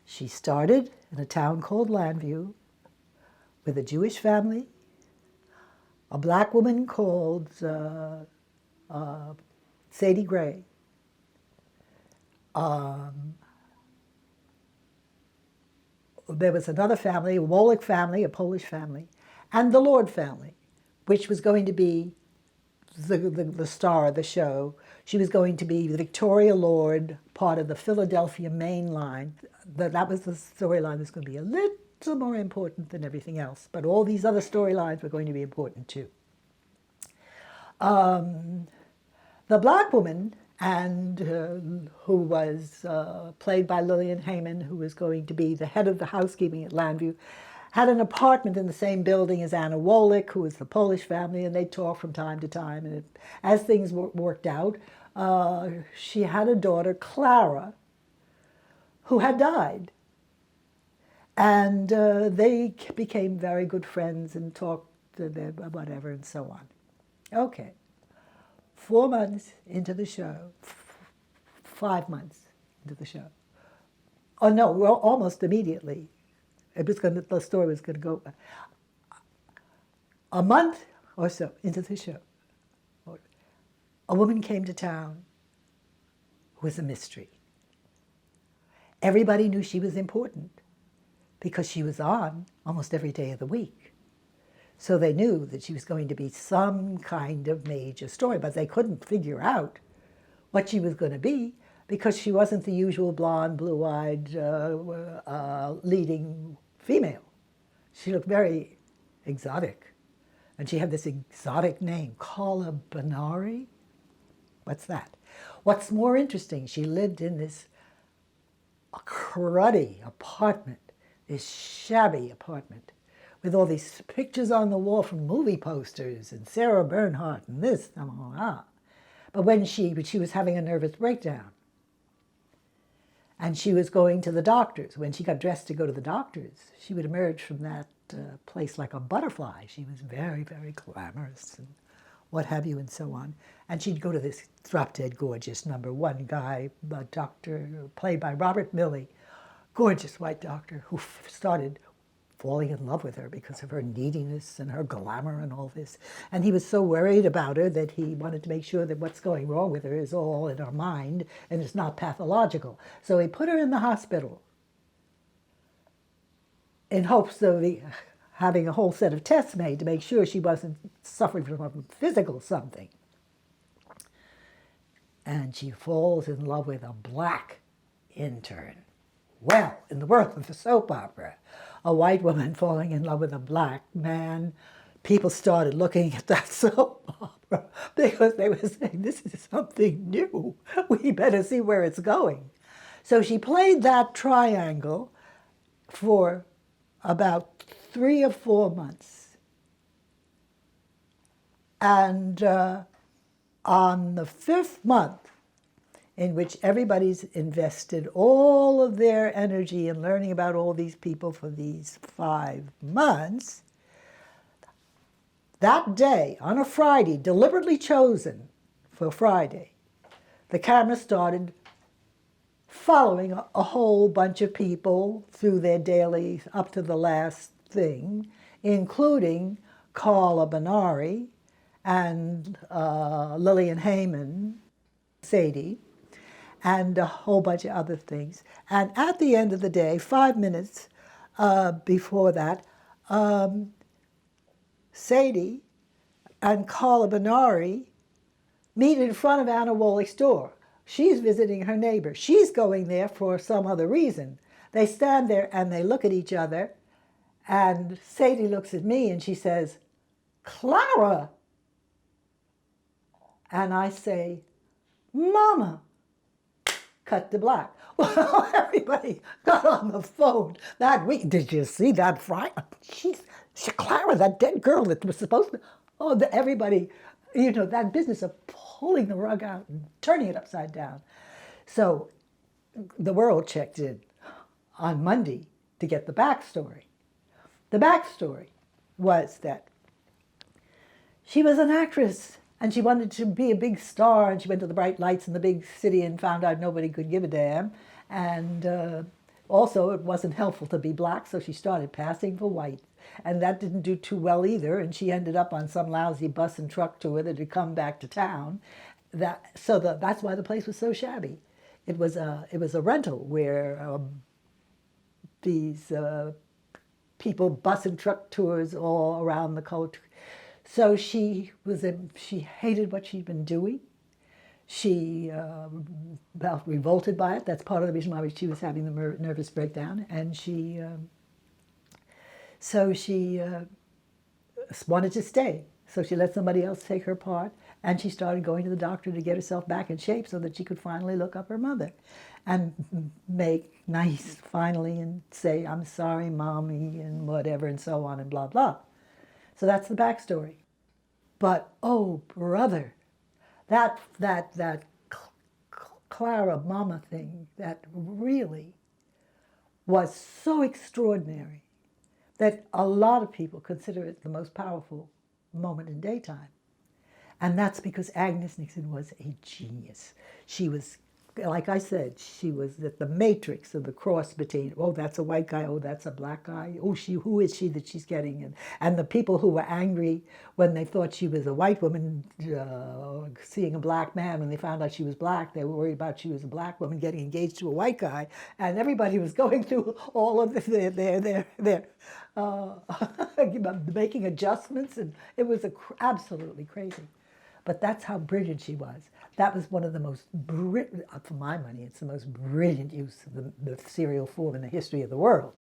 She started in a town called Llanview with a Jewish family, a black woman called Sadie Gray, there was another family, a Wolick family, a Polish family, and the Lord family, which was going to be the star of the show. She was going to be the Victoria Lord, part of the Philadelphia main line. That was the storyline that was going to be a little more important than everything else, but all these other storylines were going to be important too. The black woman, and who was played by Lillian Heyman, who was going to be the head of the housekeeping at Llanview, had an apartment in the same building as Anna Wolick, who was the Polish family, and they'd talk from time to time. And as things worked out, she had a daughter, Clara, who had died. And they became very good friends and talked whatever and so on. Okay. 4 months into the show, 5 months into the show. Oh no, well, almost immediately. The story was going to go a month or so into the show. A woman came to town who was a mystery. Everybody knew she was important because she was on almost every day of the week. So they knew that she was going to be some kind of major story, but they couldn't figure out what she was going to be because she wasn't the usual blonde, blue-eyed, leading female. She looked very exotic. And she had this exotic name, Carla Benari. What's that? What's more interesting, she lived in this cruddy apartment, this shabby apartment, with all these pictures on the wall from movie posters and Sarah Bernhardt and this, But when she was having a nervous breakdown, and she was going to the doctors. When she got dressed to go to the doctors, she would emerge from that place like a butterfly. She was very, very glamorous and what have you and so on. And she'd go to this drop-dead gorgeous #1 guy, a doctor played by Robert Milley, gorgeous white doctor who started falling in love with her because of her neediness and her glamour and all this. And he was so worried about her that he wanted to make sure that what's going wrong with her is all in her mind and it's not pathological. So he put her in the hospital in hopes of having a whole set of tests made to make sure she wasn't suffering from a physical something. And she falls in love with a black intern. Well, in the world of the soap opera, a white woman falling in love with a black man, people started looking at that soap opera because they were saying, this is something new. We better see where it's going. So she played that triangle for about 3 or 4 months. And on the 5th month, in which everybody's invested all of their energy in learning about all these people for these 5 months, that day, on a Friday, deliberately chosen for Friday, the camera started following a whole bunch of people through their daily, up to the last thing, including Carla Benari and Lillian Heyman, Sadie, and a whole bunch of other things. And at the end of the day, 5 minutes before that, Sadie and Carla Benari meet in front of Anna Wolick's door. She's visiting her neighbor. She's going there for some other reason. They stand there and they look at each other, and Sadie looks at me and she says, "Clara." And I say, "Mama." Cut to black. Well, everybody got on the phone that week. Did you see that Friday? She's Clara, that dead girl that was supposed to. Oh, everybody, that business of pulling the rug out and turning it upside down. So the world checked in on Monday to get the backstory. The backstory was that she was an actress and she wanted to be a big star, and she went to the bright lights in the big city and found out nobody could give a damn. And Also, it wasn't helpful to be black, so she started passing for white. And that didn't do too well either, and she ended up on some lousy bus and truck tour that had come back to town. That's why the place was so shabby. It was a rental where these people bus and truck tours all around the country. So she hated what she'd been doing. She felt revolted by it. That's part of the reason why she was having the nervous breakdown. And she wanted to stay. So she let somebody else take her part, and she started going to the doctor to get herself back in shape so that she could finally look up her mother and make nice finally and say, I'm sorry, Mommy, and whatever, and so on, and blah, blah. So that's the backstory. But, oh, brother, that Clara Mama thing, that really was so extraordinary that a lot of people consider it the most powerful moment in daytime. And that's because Agnes Nixon was a genius. She was, like I said, she was the matrix of the cross between, oh, that's a white guy, oh, that's a black guy, oh, who is she that she's getting in? And the people who were angry when they thought she was a white woman seeing a black man, when they found out she was black, they were worried about she was a black woman getting engaged to a white guy. And everybody was going through all of their making adjustments, and it was absolutely crazy. But that's how brilliant she was. That was one of the most brilliant, for my money, it's the most brilliant use of the serial form in the history of the world.